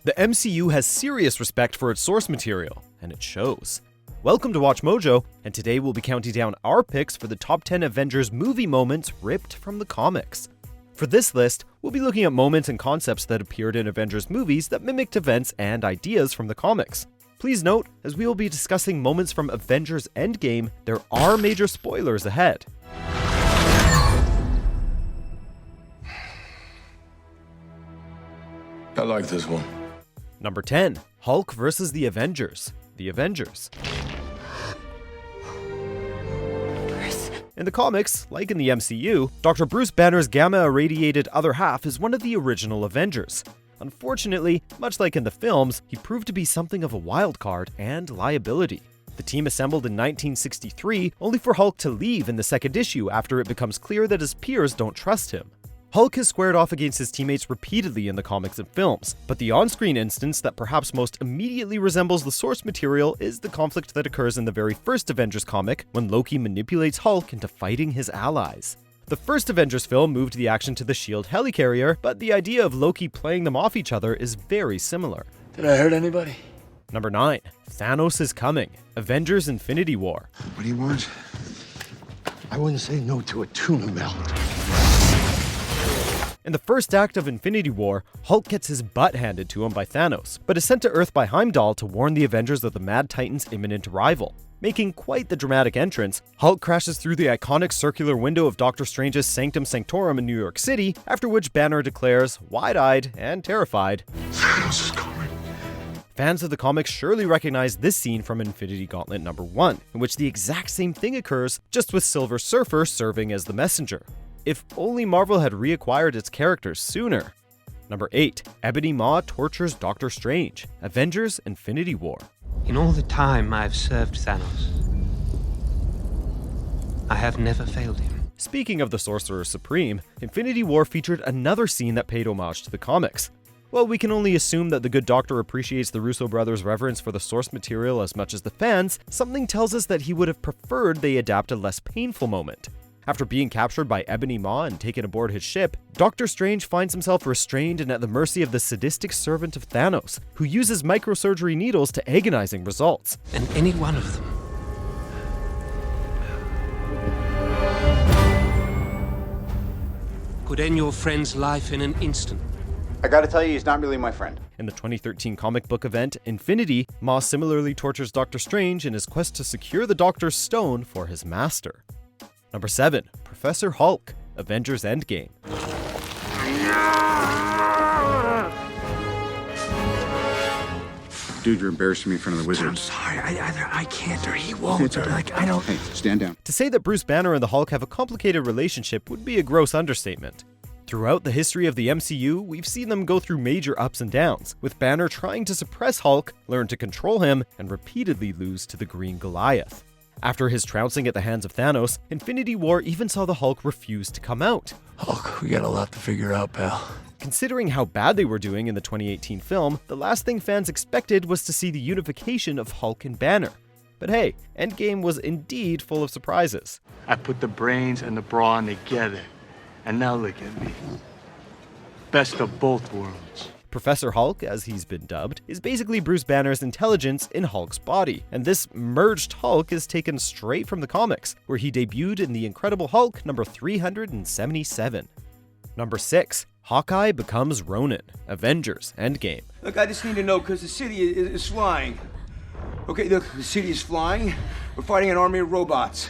The MCU has serious respect for its source material, and it shows. Welcome to Watch Mojo, and today we'll be counting down our picks for the top 10 Avengers movie moments ripped from the comics. For this list, we'll be looking at moments and concepts that appeared in Avengers movies that mimicked events and ideas from the comics. Please note, as we will be discussing moments from Avengers Endgame, there are major spoilers ahead. I like this one. Number 10. Hulk vs. the Avengers. The Avengers. In the comics, like in the MCU, Dr. Bruce Banner's gamma-irradiated other half is one of the original Avengers. Unfortunately, much like in the films, he proved to be something of a wild card and liability. The team assembled in 1963, only for Hulk to leave in the second issue after it becomes clear that his peers don't trust him. Hulk has squared off against his teammates repeatedly in the comics and films, but the on-screen instance that perhaps most immediately resembles the source material is the conflict that occurs in the very first Avengers comic when Loki manipulates Hulk into fighting his allies. The first Avengers film moved the action to the S.H.I.E.L.D. helicarrier, but the idea of Loki playing them off each other is very similar. Did I hurt anybody? Number 9. Thanos is coming. Avengers Infinity War. What do you want? I wouldn't say no to a tuna melt. In the first act of Infinity War, Hulk gets his butt handed to him by Thanos, but is sent to Earth by Heimdall to warn the Avengers of the Mad Titan's imminent arrival. Making quite the dramatic entrance, Hulk crashes through the iconic circular window of Doctor Strange's Sanctum Sanctorum in New York City, after which Banner declares, wide-eyed and terrified, Thanos is coming. Fans of the comics surely recognize this scene from Infinity Gauntlet number 1, in which the exact same thing occurs, just with Silver Surfer serving as the messenger. If only Marvel had reacquired its characters sooner. Number 8. Ebony Maw tortures Doctor Strange. Avengers Infinity War. In all the time I've served Thanos, I have never failed him. Speaking of the Sorcerer Supreme, Infinity War featured another scene that paid homage to the comics. While we can only assume that the good doctor appreciates the Russo brothers' reverence for the source material as much as the fans, something tells us that he would have preferred they adapt a less painful moment. After being captured by Ebony Maw and taken aboard his ship, Doctor Strange finds himself restrained and at the mercy of the sadistic servant of Thanos, who uses microsurgery needles to agonizing results. And any one of them could end your friend's life in an instant. I gotta tell you, he's not really my friend. In the 2013 comic book event, Infinity, Maw similarly tortures Doctor Strange in his quest to secure the Doctor's stone for his master. Number 7. Professor Hulk. Avengers Endgame. Dude, you're embarrassing me in front of the wizards. I'm sorry, either I can't or he won't. It's all right. I don't. Hey, stand down. To say that Bruce Banner and the Hulk have a complicated relationship would be a gross understatement. Throughout the history of the MCU, we've seen them go through major ups and downs, with Banner trying to suppress Hulk, learn to control him, and repeatedly lose to the Green Goliath. After his trouncing at the hands of Thanos, Infinity War even saw the Hulk refuse to come out. Hulk, we got a lot to figure out, pal. Considering how bad they were doing in the 2018 film, the last thing fans expected was to see the unification of Hulk and Banner. But hey, Endgame was indeed full of surprises. I put the brains and the brawn together, and now look at me. Best of both worlds. Professor Hulk, as he's been dubbed, is basically Bruce Banner's intelligence in Hulk's body, and this merged Hulk is taken straight from the comics, where he debuted in The Incredible Hulk number 377. Number 6. Hawkeye becomes Ronin. Avengers Endgame. Look, I just need to know, because the city is flying. Okay, look, the city is flying. We're fighting an army of robots.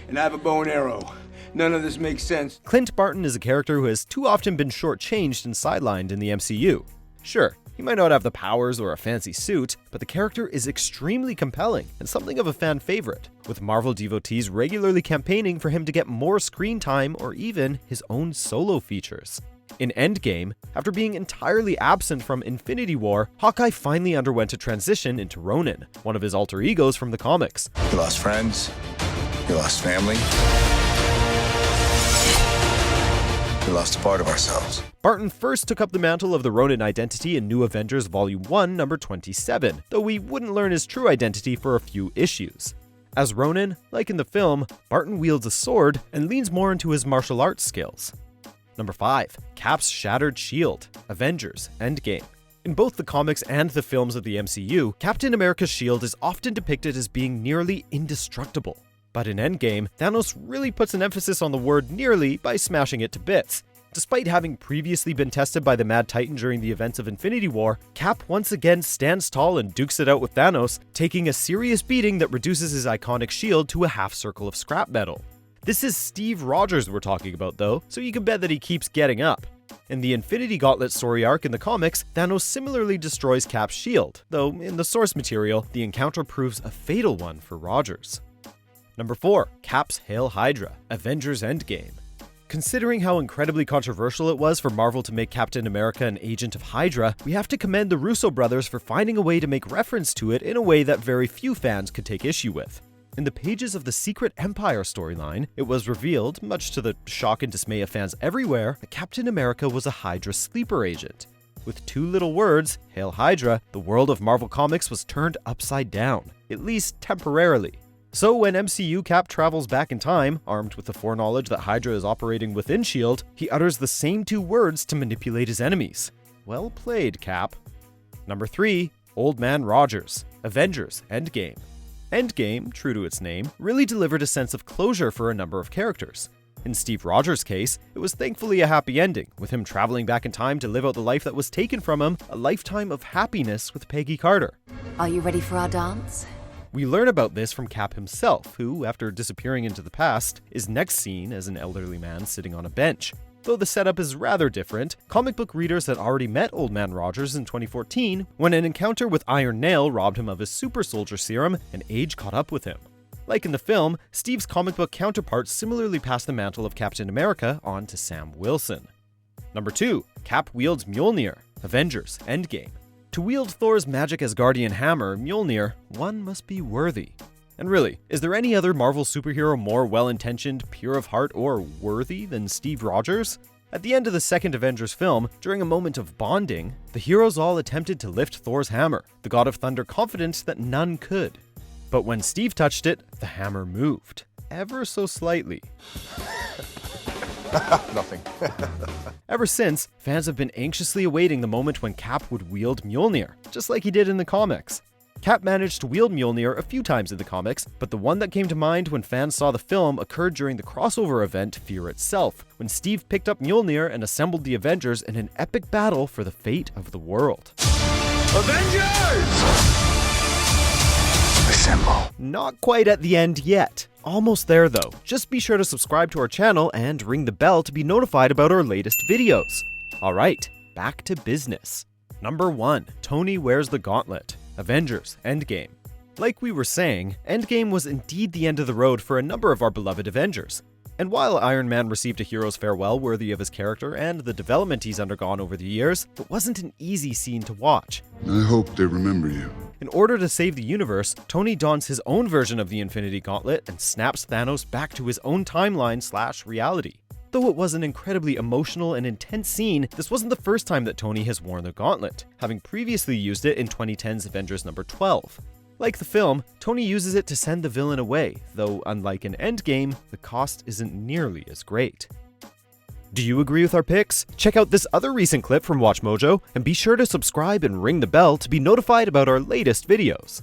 And I have a bow and arrow. None of this makes sense. Clint Barton is a character who has too often been shortchanged and sidelined in the MCU. Sure, he might not have the powers or a fancy suit, but the character is extremely compelling and something of a fan favorite, with Marvel devotees regularly campaigning for him to get more screen time or even his own solo features. In Endgame, after being entirely absent from Infinity War, Hawkeye finally underwent a transition into Ronin, one of his alter egos from the comics. You lost friends. You lost family. We lost a part of ourselves. Barton first took up the mantle of the Ronin identity in New Avengers Volume 1, number 27, though we wouldn't learn his true identity for a few issues. As Ronin, like in the film, Barton wields a sword and leans more into his martial arts skills. Number 5. Cap's shattered shield. Avengers Endgame. In both the comics and the films of the MCU, Captain America's shield is often depicted as being nearly indestructible. But in Endgame, Thanos really puts an emphasis on the word nearly by smashing it to bits. Despite having previously been tested by the Mad Titan during the events of Infinity War, Cap once again stands tall and dukes it out with Thanos, taking a serious beating that reduces his iconic shield to a half circle of scrap metal. This is Steve Rogers we're talking about though, so you can bet that he keeps getting up. In the Infinity Gauntlet story arc in the comics, Thanos similarly destroys Cap's shield, though in the source material, the encounter proves a fatal one for Rogers. Number 4. Cap's Hail Hydra, Avengers Endgame. Considering how incredibly controversial it was for Marvel to make Captain America an agent of Hydra, we have to commend the Russo brothers for finding a way to make reference to it in a way that very few fans could take issue with. In the pages of the Secret Empire storyline, it was revealed, much to the shock and dismay of fans everywhere, that Captain America was a Hydra sleeper agent. With 2 little words, Hail Hydra, the world of Marvel Comics was turned upside down, at least temporarily. So when MCU Cap travels back in time, armed with the foreknowledge that Hydra is operating within S.H.I.E.L.D., he utters the same 2 words to manipulate his enemies. Well played, Cap. Number 3. Old Man Rogers, Avengers Endgame. Endgame, true to its name, really delivered a sense of closure for a number of characters. In Steve Rogers' case, it was thankfully a happy ending, with him traveling back in time to live out the life that was taken from him, a lifetime of happiness with Peggy Carter. Are you ready for our dance? We learn about this from Cap himself, who, after disappearing into the past, is next seen as an elderly man sitting on a bench. Though the setup is rather different, comic book readers had already met Old Man Rogers in 2014 when an encounter with Iron Nail robbed him of his super soldier serum and age caught up with him. Like in the film, Steve's comic book counterpart similarly passed the mantle of Captain America on to Sam Wilson. Number 2. Cap wields Mjolnir, Avengers Endgame. To wield Thor's magic Asgardian hammer, Mjolnir, one must be worthy. And really, is there any other Marvel superhero more well-intentioned, pure of heart, or worthy than Steve Rogers? At the end of the second Avengers film, during a moment of bonding, the heroes all attempted to lift Thor's hammer, the god of thunder confident that none could. But when Steve touched it, the hammer moved, ever so slightly. Nothing. Ever since, fans have been anxiously awaiting the moment when Cap would wield Mjolnir, just like he did in the comics. Cap managed to wield Mjolnir a few times in the comics, but the one that came to mind when fans saw the film occurred during the crossover event Fear Itself, when Steve picked up Mjolnir and assembled the Avengers in an epic battle for the fate of the world. Avengers! Assemble. Not quite at the end yet. Almost there though. Just be sure to subscribe to our channel and ring the bell to be notified about our latest videos. Alright, back to business. Number 1. Tony wears the Gauntlet, Avengers Endgame. Like we were saying, Endgame was indeed the end of the road for a number of our beloved Avengers. And while Iron Man received a hero's farewell worthy of his character and the development he's undergone over the years, it wasn't an easy scene to watch. I hope they remember you. In order to save the universe, Tony dons his own version of the Infinity Gauntlet and snaps Thanos back to his own timeline/reality. Though it was an incredibly emotional and intense scene, this wasn't the first time that Tony has worn the Gauntlet, having previously used it in 2010's Avengers number 12. Like the film, Tony uses it to send the villain away, though unlike in Endgame, the cost isn't nearly as great. Do you agree with our picks? Check out this other recent clip from WatchMojo, and be sure to subscribe and ring the bell to be notified about our latest videos.